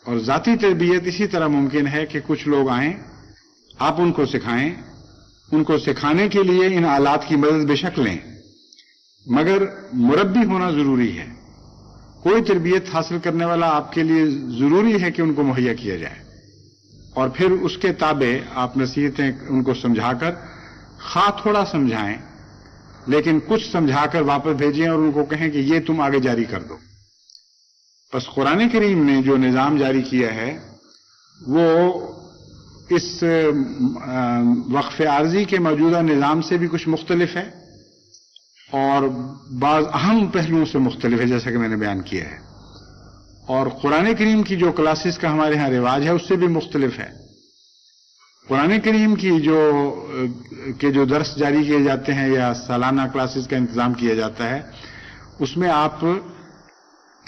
اور ذاتی تربیت اسی طرح ممکن ہے کہ کچھ لوگ آئیں، آپ ان کو سکھائیں. ان کو سکھانے کے لیے ان آلات کی مدد بے شک لیں، مگر مربی ہونا ضروری ہے. کوئی تربیت حاصل کرنے والا آپ کے لیے ضروری ہے کہ ان کو مہیا کیا جائے، اور پھر اس کے تابع آپ نصیحتیں ان کو سمجھا کر، خواہ تھوڑا سمجھائیں لیکن کچھ سمجھا کر واپس بھیجیں اور ان کو کہیں کہ یہ تم آگے جاری کر دو. بس قرآن کریم نے جو نظام جاری کیا ہے وہ اس وقف عارضی کے موجودہ نظام سے بھی کچھ مختلف ہے اور بعض اہم پہلوؤں سے مختلف ہے، جیسا کہ میں نے بیان کیا ہے. اور قرآن کریم کی جو کلاسز کا ہمارے ہاں رواج ہے اس سے بھی مختلف ہے. قرآن کریم کی جو درس جاری کیے جاتے ہیں یا سالانہ کلاسز کا انتظام کیا جاتا ہے، اس میں آپ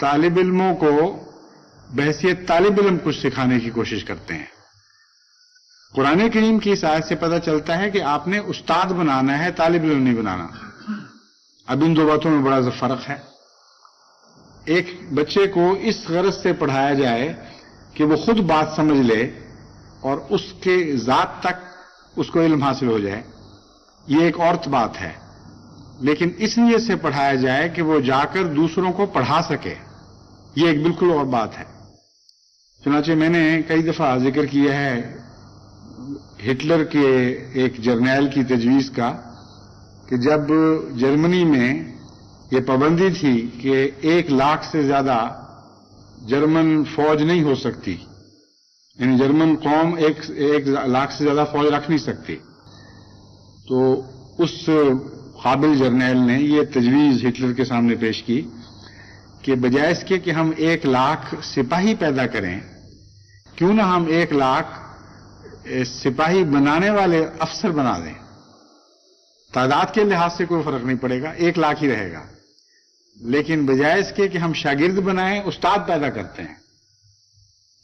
طالب علموں کو بحیثیت طالب علم کچھ سکھانے کی کوشش کرتے ہیں. قرآن کریم کی اس آیت سے پتہ چلتا ہے کہ آپ نے استاد بنانا ہے، طالب علم نہیں بنانا. اب ان دو باتوں میں بڑا فرق ہے. ایک بچے کو اس غرض سے پڑھایا جائے کہ وہ خود بات سمجھ لے اور اس کے ذات تک اس کو علم حاصل ہو جائے، یہ ایک اور بات ہے. لیکن اس لیے سے پڑھایا جائے کہ وہ جا کر دوسروں کو پڑھا سکے، یہ ایک بالکل اور بات ہے. چنانچہ میں نے کئی دفعہ ذکر کیا ہے ہٹلر کے ایک جرنیل کی تجویز کا کہ جب جرمنی میں یہ پابندی تھی کہ 1,00,000 سے زیادہ جرمن فوج نہیں ہو سکتی، یعنی جرمن قوم 1,00,000 سے زیادہ فوج رکھ نہیں سکتی، تو اس قابل جرنیل نے یہ تجویز ہٹلر کے سامنے پیش کی کہ بجائے اس کے کہ ہم 1,00,000 سپاہی پیدا کریں، کیوں نہ ہم 1,00,000 سپاہی بنانے والے افسر بنا دیں. تعداد کے لحاظ سے کوئی فرق نہیں پڑے گا، 1,00,000 ہی رہے گا، لیکن بجائے اس کے کہ ہم شاگرد بنائیں استاد پیدا کرتے ہیں.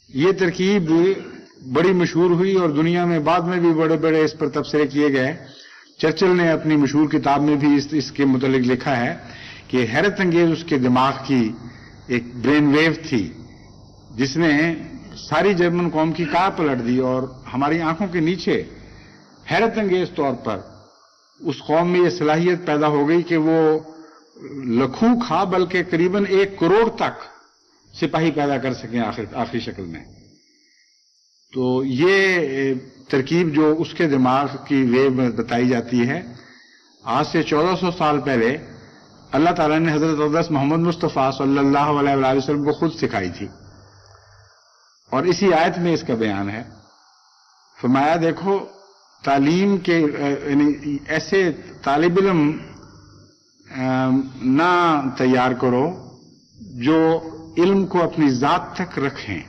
یہ ترکیب بڑی مشہور ہوئی اور دنیا میں بعد میں بھی بڑے بڑے اس پر تبصرے کیے گئے. چرچل نے اپنی مشہور کتاب میں بھی اس کے متعلق لکھا ہے کہ حیرت انگیز اس کے دماغ کی ایک برین ویو تھی جس نے ساری جرمن قوم کی کار پلٹ دی اور ہماری آنکھوں کے نیچے حیرت انگیز طور پر اس قوم میں یہ صلاحیت پیدا ہو گئی کہ وہ لکھوں کھا بلکہ قریباً 1 کروڑ تک سپاہی پیدا کر سکیں آخری شکل میں. تو یہ ترکیب جو اس کے دماغ کی ویو میں بتائی جاتی ہے، آج سے 1400 سال پہلے اللہ تعالیٰ نے حضرت اقدس محمد مصطفیٰ صلی اللہ علیہ وآلہ وسلم کو خود سکھائی تھی، اور اسی آیت میں اس کا بیان ہے. فرمایا دیکھو تعلیم کے یعنی ایسے طالب علم نہ تیار کرو جو علم کو اپنی ذات تک رکھیں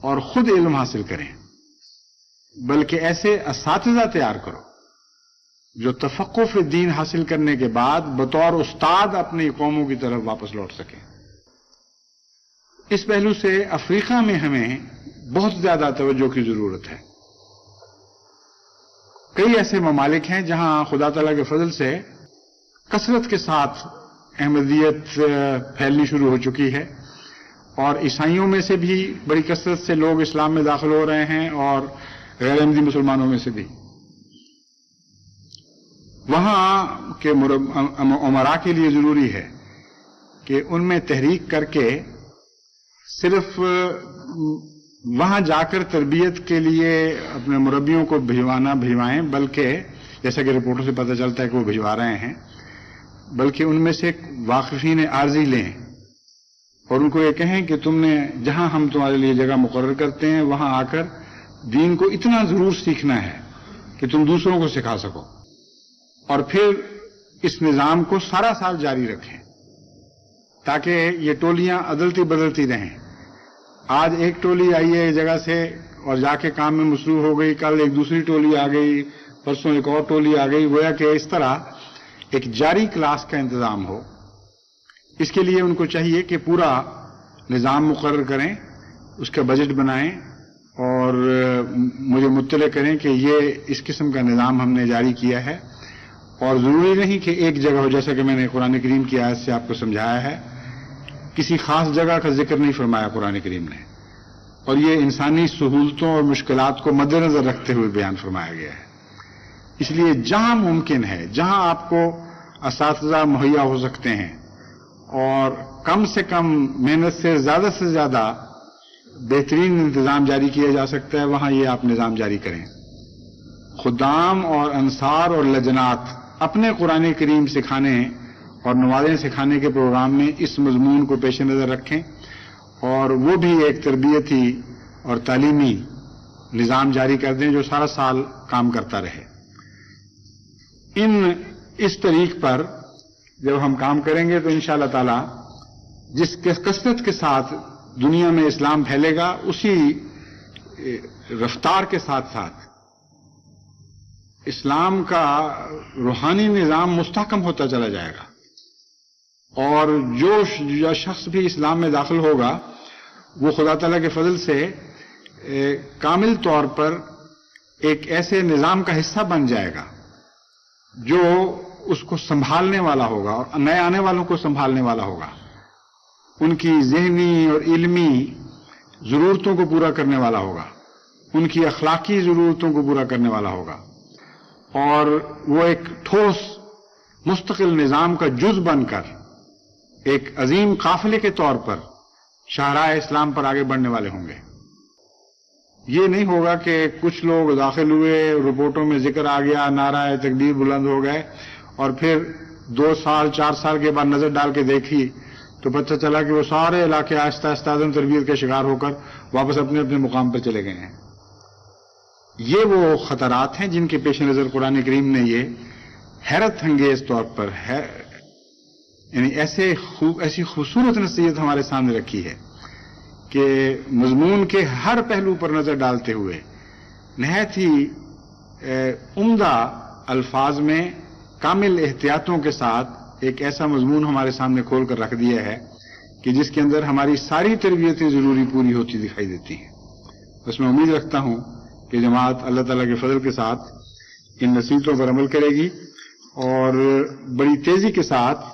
اور خود علم حاصل کریں، بلکہ ایسے اساتذہ تیار کرو جو تفقہ فی الدین حاصل کرنے کے بعد بطور استاد اپنی قوموں کی طرف واپس لوٹ سکیں. اس پہلو سے افریقہ میں ہمیں بہت زیادہ توجہ کی ضرورت ہے. کئی ایسے ممالک ہیں جہاں خدا تعالیٰ کے فضل سے کثرت کے ساتھ احمدیت پھیلنی شروع ہو چکی ہے، اور عیسائیوں میں سے بھی بڑی کثرت سے لوگ اسلام میں داخل ہو رہے ہیں، اور غیر احمدی مسلمانوں میں سے بھی. وہاں کے امراء کے لیے ضروری ہے کہ ان میں تحریک کر کے صرف وہاں جا کر تربیت کے لیے اپنے مربیوں کو بھجوائیں، بلکہ جیسا کہ رپورٹوں سے پتہ چلتا ہے کہ وہ بھجوا رہے ہیں، بلکہ ان میں سے واقفین عارضی لیں اور ان کو یہ کہیں کہ تم نے جہاں ہم تمہارے لیے جگہ مقرر کرتے ہیں وہاں آ کر دین کو اتنا ضرور سیکھنا ہے کہ تم دوسروں کو سکھا سکو، اور پھر اس نظام کو سارا سال جاری رکھیں تاکہ یہ ٹولیاں عدلتی بدلتی رہیں. آج ایک ٹولی آئی ہے ایک جگہ سے اور جا کے کام میں مصروف ہو گئی، کل ایک دوسری ٹولی آ گئی، پرسوں ایک اور ٹولی آ گئی، گویا کہ اس طرح ایک جاری کلاس کا انتظام ہو. اس کے لیے ان کو چاہیے کہ پورا نظام مقرر کریں، اس کا بجٹ بنائیں اور مجھے مطلع کریں کہ یہ اس قسم کا نظام ہم نے جاری کیا ہے. اور ضروری نہیں کہ ایک جگہ ہو، جیسا کہ میں نے قرآن کریم کی آیت سے آپ کو سمجھایا ہے، کسی خاص جگہ کا ذکر نہیں فرمایا قرآن کریم نے، اور یہ انسانی سہولتوں اور مشکلات کو مد نظر رکھتے ہوئے بیان فرمایا گیا ہے. اس لیے جہاں ممکن ہے، جہاں آپ کو اساتذہ مہیا ہو سکتے ہیں اور کم سے کم محنت سے زیادہ بہترین انتظام جاری کیا جا سکتا ہے، وہاں یہ آپ نظام جاری کریں. خدام اور انصار اور لجنات اپنے قرآن کریم سکھانے اور نمازیں سکھانے کے پروگرام میں اس مضمون کو پیش نظر رکھیں، اور وہ بھی ایک تربیتی اور تعلیمی نظام جاری کر دیں جو سارا سال کام کرتا رہے. اس طریق پر جب ہم کام کریں گے تو انشاءاللہ تعالی جس کثرت کے ساتھ دنیا میں اسلام پھیلے گا، اسی رفتار کے ساتھ ساتھ اسلام کا روحانی نظام مستحکم ہوتا چلا جائے گا، اور جو شخص بھی اسلام میں داخل ہوگا وہ خدا تعالیٰ کے فضل سے کامل طور پر ایک ایسے نظام کا حصہ بن جائے گا جو اس کو سنبھالنے والا ہوگا اور نئے آنے والوں کو سنبھالنے والا ہوگا، ان کی ذہنی اور علمی ضرورتوں کو پورا کرنے والا ہوگا، ان کی اخلاقی ضرورتوں کو پورا کرنے والا ہوگا، اور وہ ایک ٹھوس مستقل نظام کا جز بن کر ایک عظیم قافلے کے طور پر شاہراہ اسلام پر آگے بڑھنے والے ہوں گے. یہ نہیں ہوگا کہ کچھ لوگ داخل ہوئے، رپورٹوں میں ذکر آ گیا، نعرہ تکبیر بلند ہو گئے، اور پھر 2 سال 4 سال کے بعد نظر ڈال کے دیکھی تو پتہ چلا کہ وہ سارے علاقے آہستہ آہستہ عدم تربیت کا شکار ہو کر واپس اپنے اپنے مقام پر چلے گئے ہیں. یہ وہ خطرات ہیں جن کے پیش نظر قرآن کریم نے یہ حیرت انگیز طور پر یعنی ایسی خوبصورت نصیحت ہمارے سامنے رکھی ہے کہ مضمون کے ہر پہلو پر نظر ڈالتے ہوئے نہایت ہی عمدہ الفاظ میں کامل احتیاطوں کے ساتھ ایک ایسا مضمون ہمارے سامنے کھول کر رکھ دیا ہے کہ جس کے اندر ہماری ساری تربیتیں ضروری پوری ہوتی دکھائی دیتی ہیں. بس میں امید رکھتا ہوں کہ جماعت اللہ تعالیٰ کے فضل کے ساتھ ان نصیحتوں پر عمل کرے گی اور بڑی تیزی کے ساتھ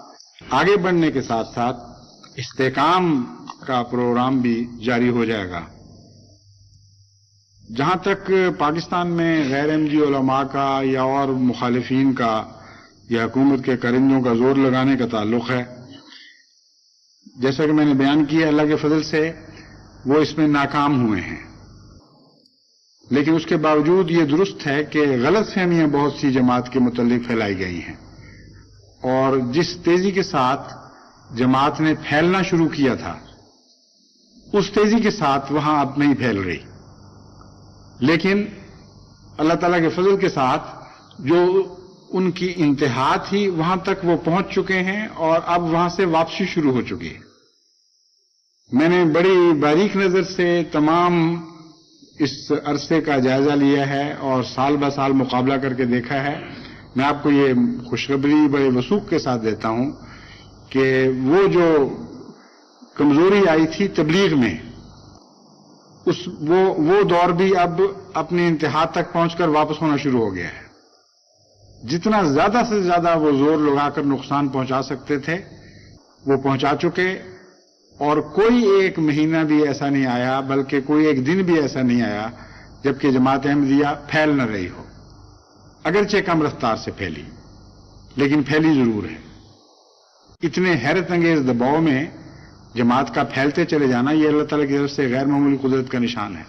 آگے بڑھنے کے ساتھ ساتھ استحکام کا پروگرام بھی جاری ہو جائے گا. جہاں تک پاکستان میں غیر احمدی علماء کا یا اور مخالفین کا یا حکومت کے کرندوں کا زور لگانے کا تعلق ہے، جیسا کہ میں نے بیان کیا، اللہ کے فضل سے وہ اس میں ناکام ہوئے ہیں، لیکن اس کے باوجود یہ درست ہے کہ غلط فہمیاں بہت سی جماعت کے متعلق پھیلائی گئی ہیں، اور جس تیزی کے ساتھ جماعت نے پھیلنا شروع کیا تھا اس تیزی کے ساتھ وہاں اب نہیں پھیل رہی، لیکن اللہ تعالیٰ کے فضل کے ساتھ جو ان کی انتہا تھی وہاں تک وہ پہنچ چکے ہیں اور اب وہاں سے واپسی شروع ہو چکی ہے۔ میں نے بڑی باریک نظر سے تمام اس عرصے کا جائزہ لیا ہے اور سال بہ سال مقابلہ کر کے دیکھا ہے۔ میں آپ کو یہ خوشخبری بڑے وثوق کے ساتھ دیتا ہوں کہ وہ جو کمزوری آئی تھی تبلیغ میں، وہ دور بھی اب اپنی انتہا تک پہنچ کر واپس ہونا شروع ہو گیا ہے۔ جتنا زیادہ سے زیادہ وہ زور لگا کر نقصان پہنچا سکتے تھے وہ پہنچا چکے، اور کوئی ایک مہینہ بھی ایسا نہیں آیا، بلکہ کوئی ایک دن بھی ایسا نہیں آیا جبکہ جماعت احمدیہ پھیل نہ رہی ہو، اگرچہ کم رفتار سے پھیلی لیکن پھیلی ضرور ہے۔ اتنے حیرت انگیز دباؤ میں جماعت کا پھیلتے چلے جانا یہ اللہ تعالیٰ کی طرف سے غیر معمولی قدرت کا نشان ہے،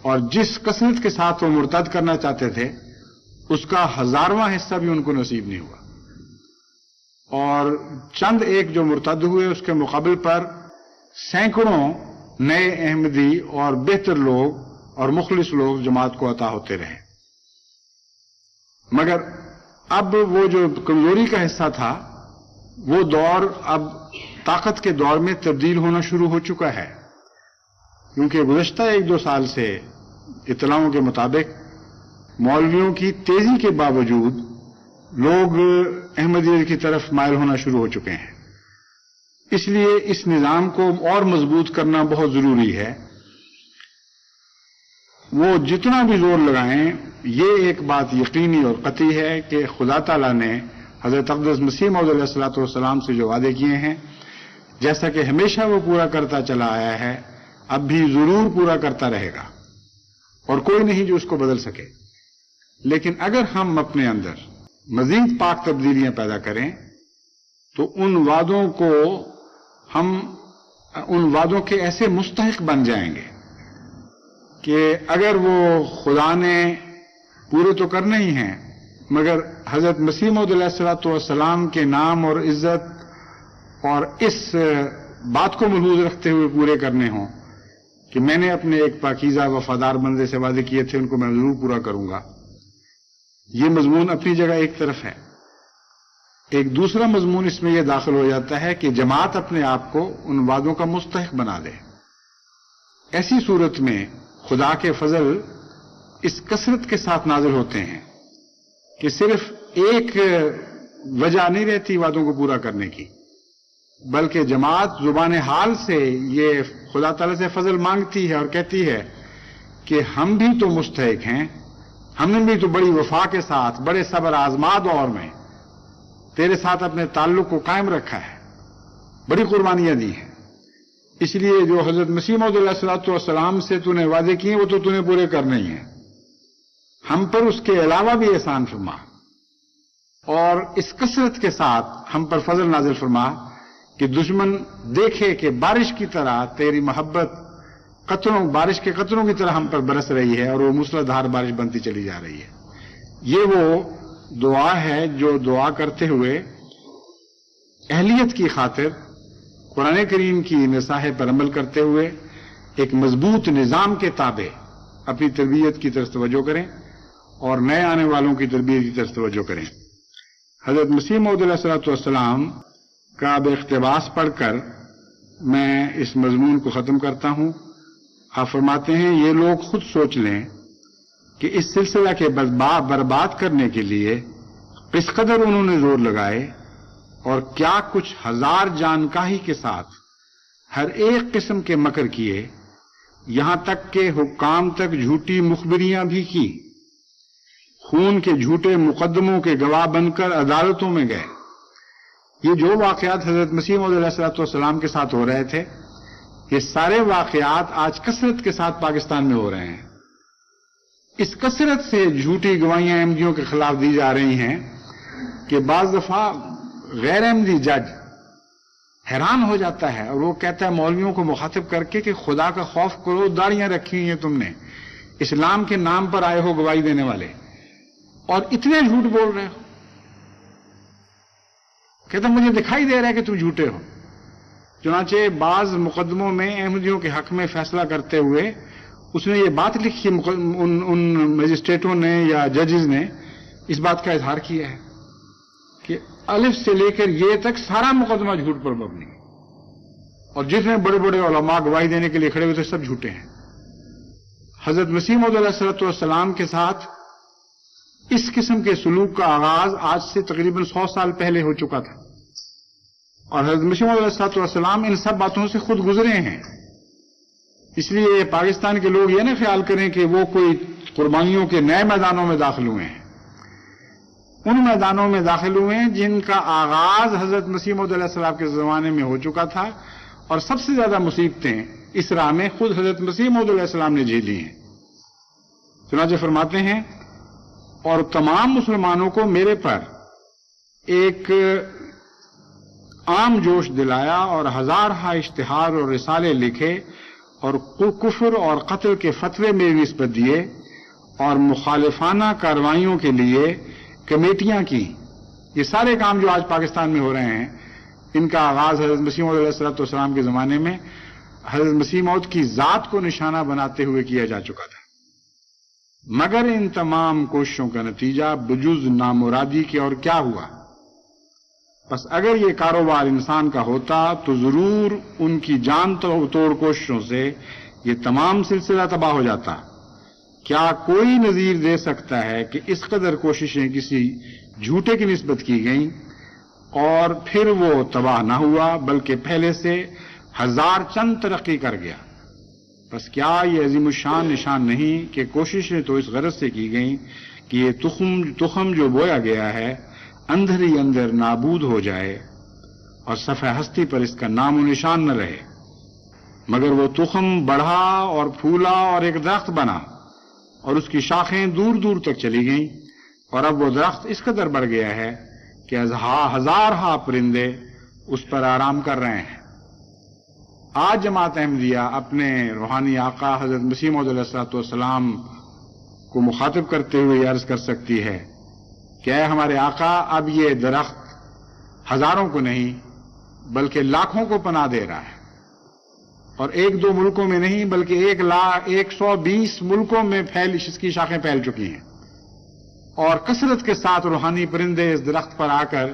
اور جس کثرت کے ساتھ وہ مرتد کرنا چاہتے تھے اس کا 1000واں حصہ بھی ان کو نصیب نہیں ہوا، اور چند ایک جو مرتد ہوئے اس کے مقابل پر سینکڑوں نئے احمدی اور بہتر لوگ اور مخلص لوگ جماعت کو عطا ہوتے رہے۔ مگر اب وہ جو کمزوری کا حصہ تھا وہ دور اب طاقت کے دور میں تبدیل ہونا شروع ہو چکا ہے، کیونکہ گزشتہ 1-2 سال سے اطلاعوں کے مطابق مولویوں کی تیزی کے باوجود لوگ احمدیت کی طرف مائل ہونا شروع ہو چکے ہیں۔ اس لیے اس نظام کو اور مضبوط کرنا بہت ضروری ہے۔ وہ جتنا بھی زور لگائیں، یہ ایک بات یقینی اور قطعی ہے کہ خدا تعالیٰ نے حضرت اقدس مسیح موعود علیہ الصلوۃ والسلام سے جو وعدے کیے ہیں، جیسا کہ ہمیشہ وہ پورا کرتا چلا آیا ہے، اب بھی ضرور پورا کرتا رہے گا، اور کوئی نہیں جو اس کو بدل سکے۔ لیکن اگر ہم اپنے اندر مزید پاک تبدیلیاں پیدا کریں تو ان وعدوں کے ایسے مستحق بن جائیں گے کہ اگر وہ خدا نے پورے تو کرنے ہی ہیں، مگر حضرت مسیح موعود علیہ الصلوۃ والسلام کے نام اور عزت اور اس بات کو ملحوظ رکھتے ہوئے پورے کرنے ہوں کہ میں نے اپنے ایک پاکیزہ وفادار بندے سے وعدے کیے تھے، ان کو میں ضرور پورا کروں گا۔ یہ مضمون اپنی جگہ ایک طرف ہے۔ ایک دوسرا مضمون اس میں یہ داخل ہو جاتا ہے کہ جماعت اپنے آپ کو ان وعدوں کا مستحق بنا دے۔ ایسی صورت میں خدا کے فضل اس کثرت کے ساتھ نازل ہوتے ہیں کہ صرف ایک وجہ نہیں رہتی وعدوں کو پورا کرنے کی، بلکہ جماعت زبان حال سے یہ خدا تعالیٰ سے فضل مانگتی ہے اور کہتی ہے کہ ہم بھی تو مستحق ہیں، ہم نے بھی تو بڑی وفا کے ساتھ بڑے صبر آزما دور میں تیرے ساتھ اپنے تعلق کو قائم رکھا ہے، بڑی قربانیاں دی ہیں، اس لیے جو حضرت مسیح موعود علیہ الصلوۃ والسلام سے تو نے وعدے کیے وہ تو نے پورے کرنے ہی ہیں، ہم پر اس کے علاوہ بھی احسان فرما، اور اس کثرت کے ساتھ ہم پر فضل نازل فرما کہ دشمن دیکھے کہ بارش کی طرح تیری محبت بارش کے قطروں کی طرح ہم پر برس رہی ہے اور وہ موسلا دھار بارش بنتی چلی جا رہی ہے۔ یہ وہ دعا ہے جو دعا کرتے ہوئے اہلیت کی خاطر قرآن کریم کی نصاح پر عمل کرتے ہوئے ایک مضبوط نظام کے تابع اپنی تربیت کی طرف توجہ کریں اور نئے آنے والوں کی تربیت کی طرف توجہ کریں۔ حضرت مسیح موعود علیہ الصلوۃ والسلام کا اب اقتباس پڑھ کر میں اس مضمون کو ختم کرتا ہوں۔ آپ فرماتے ہیں یہ لوگ خود سوچ لیں کہ اس سلسلہ کے برباد کرنے کے لیے کس قدر انہوں نے زور لگائے اور کیا کچھ 1000 جانکاہی کے ساتھ ہر ایک قسم کے مکر کیے، یہاں تک کہ حکام تک جھوٹی مخبریاں بھی کی، خون کے جھوٹے مقدموں کے گواہ بن کر عدالتوں میں گئے۔ یہ جو واقعات حضرت مسیح موعود علیہ الصلوۃ والسلام کے ساتھ ہو رہے تھے، یہ سارے واقعات آج کثرت کے ساتھ پاکستان میں ہو رہے ہیں۔ اس کثرت سے جھوٹی گواہیاں احمدیوں کے خلاف دی جا رہی ہیں کہ بعض دفعہ غیر احمدی جج حیران ہو جاتا ہے اور وہ کہتا ہے مولویوں کو مخاطب کر کے کہ خدا کا خوف کرو، داڑیاں رکھی ہوئی ہیں تم نے، اسلام کے نام پر آئے ہو گواہی دینے والے اور اتنے جھوٹ بول رہے ہو. کہتا مجھے دکھائی دے رہا ہے کہ تم جھوٹے ہو. چنانچہ بعض مقدموں میں احمدیوں کے حق میں فیصلہ کرتے ہوئے اس نے یہ بات لکھی، ان مجسٹریٹوں نے یا ججز نے اس بات کا اظہار کیا ہے کہ الف سے لے کر یہ تک سارا مقدمہ جھوٹ پر مبنی ہے اور جتنے بڑے بڑے علماء گواہی دینے کے لیے کھڑے ہوئے تھے سب جھوٹے ہیں. حضرت مسیح موعود علیہ الصلوۃ والسلام کے ساتھ اس قسم کے سلوک کا آغاز آج سے تقریباً 100 سال پہلے ہو چکا تھا اور حضرت مسیح موعود علیہ الصلوۃ والسلام ان سب باتوں سے خود گزرے ہیں. اس لیے پاکستان کے لوگ یہ نہ خیال کریں کہ وہ کوئی قربانیوں کے نئے میدانوں میں داخل ہوئے ہیں. ان میدانوں میں داخل ہوئے ہیں جن کا آغاز حضرت مسیح موعود علیہ السلام کے زمانے میں ہو چکا تھا اور سب سے زیادہ مصیبتیں اس راہ میں خود حضرت مسیح موعود علیہ السلام نے جھیلی ہیں. چنانچہ فرماتے ہیں اور تمام مسلمانوں کو میرے پر ایک عام جوش دلایا اور ہزارہا اشتہار اور رسالے لکھے اور کفر اور قتل کے فتوے میں نسبت دیے اور مخالفانہ کارروائیوں کے لیے کمیٹیاں کی. یہ سارے کام جو آج پاکستان میں ہو رہے ہیں ان کا آغاز حضرت مسیح موعود علیہ الصلوۃ والسلام کے زمانے میں حضرت مسیح موعود کی ذات کو نشانہ بناتے ہوئے کیا جا چکا تھا. مگر ان تمام کوششوں کا نتیجہ بجز نامرادی کے اور کیا ہوا؟ بس اگر یہ کاروبار انسان کا ہوتا تو ضرور ان کی جان توڑ کوششوں سے یہ تمام سلسلہ تباہ ہو جاتا. کیا کوئی نظیر دے سکتا ہے کہ اس قدر کوششیں کسی جھوٹے کی نسبت کی گئیں اور پھر وہ تباہ نہ ہوا بلکہ پہلے سے 1000 چند ترقی کر گیا؟ بس کیا یہ عظیم الشان نشان نہیں کہ کوششیں تو اس غرض سے کی گئیں کہ یہ تخم جو بویا گیا ہے اندر ہی اندر نابود ہو جائے اور صفحہ ہستی پر اس کا نام و نشان نہ رہے. مگر وہ تخم بڑھا اور پھولا اور ایک درخت بنا اور اس کی شاخیں دور دور تک چلی گئیں اور اب وہ درخت اس قدر بڑھ گیا ہے کہ ہزارہا پرندے اس پر آرام کر رہے ہیں. آج جماعت احمدیہ اپنے روحانی آقا حضرت مسیح موعود علیہ الصلوۃ والسلام کو مخاطب کرتے ہوئے عرض کر سکتی ہے کہ اے ہمارے آقا اب یہ درخت ہزاروں کو نہیں بلکہ لاکھوں کو پناہ دے رہا ہے اور 1-2 ملکوں میں نہیں بلکہ 120 ملکوں میں اس کی شاخیں پھیل چکی ہیں اور کثرت کے ساتھ روحانی پرندے اس درخت پر آ کر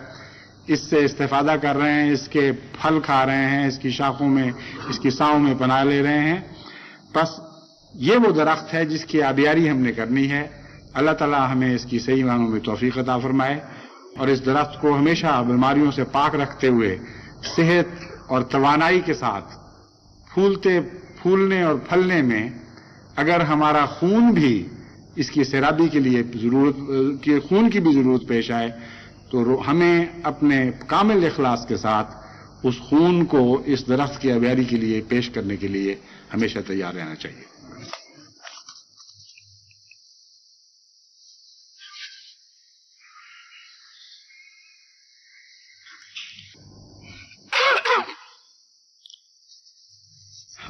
اس سے استفادہ کر رہے ہیں، اس کے پھل کھا رہے ہیں، اس کی شاخوں میں، اس کی ساؤں میں پناہ لے رہے ہیں. بس یہ وہ درخت ہے جس کی آبیاری ہم نے کرنی ہے. اللہ تعالیٰ ہمیں اس کی صحیح معنوں میں توفیق عطا فرمائے اور اس درخت کو ہمیشہ بیماریوں سے پاک رکھتے ہوئے صحت اور توانائی کے ساتھ پھولنے اور پھلنے میں اگر ہمارا خون بھی اس کی سیرابی کے لیے خون کی بھی ضرورت پیش آئے تو ہمیں اپنے کامل اخلاص کے ساتھ اس خون کو اس درخت کی آبیاری کے لیے پیش کرنے کے لیے ہمیشہ تیار رہنا چاہیے.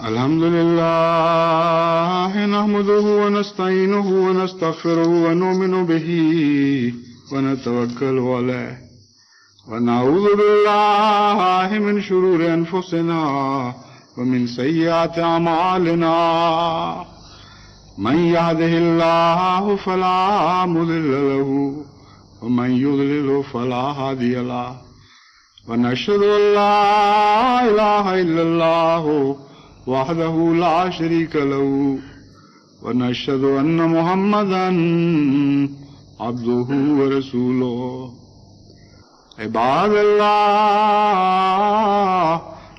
الحمدللہ نحمده ونستعینه ونستغفره ونؤمن به ونتوکل علیہ ونعوذ باللہ من شرور انفسنا ومن سیئات اعمالنا من يهده اللہ فلا مضل له ومن يضلل فلا هادی له ونشهد ان لا الہ الا اللہ وحده لا شريك له ونشهد ان محمدا عبده ورسوله. عباد اللہ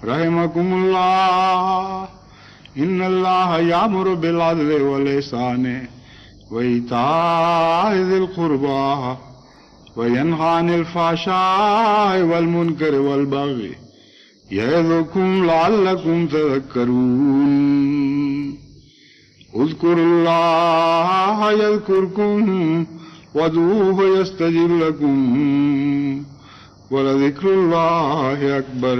رحمكم اللہ ان اللہ یامر بالعدل والإحسان وإیتاء ذی القربى وینہی عن الفحشاء والمنکر والبغی یعظکم لعلکم تذکرون. اذکروا اذكروا الله يذكركم وادعوه يستجب لكم ولذكر الله أكبر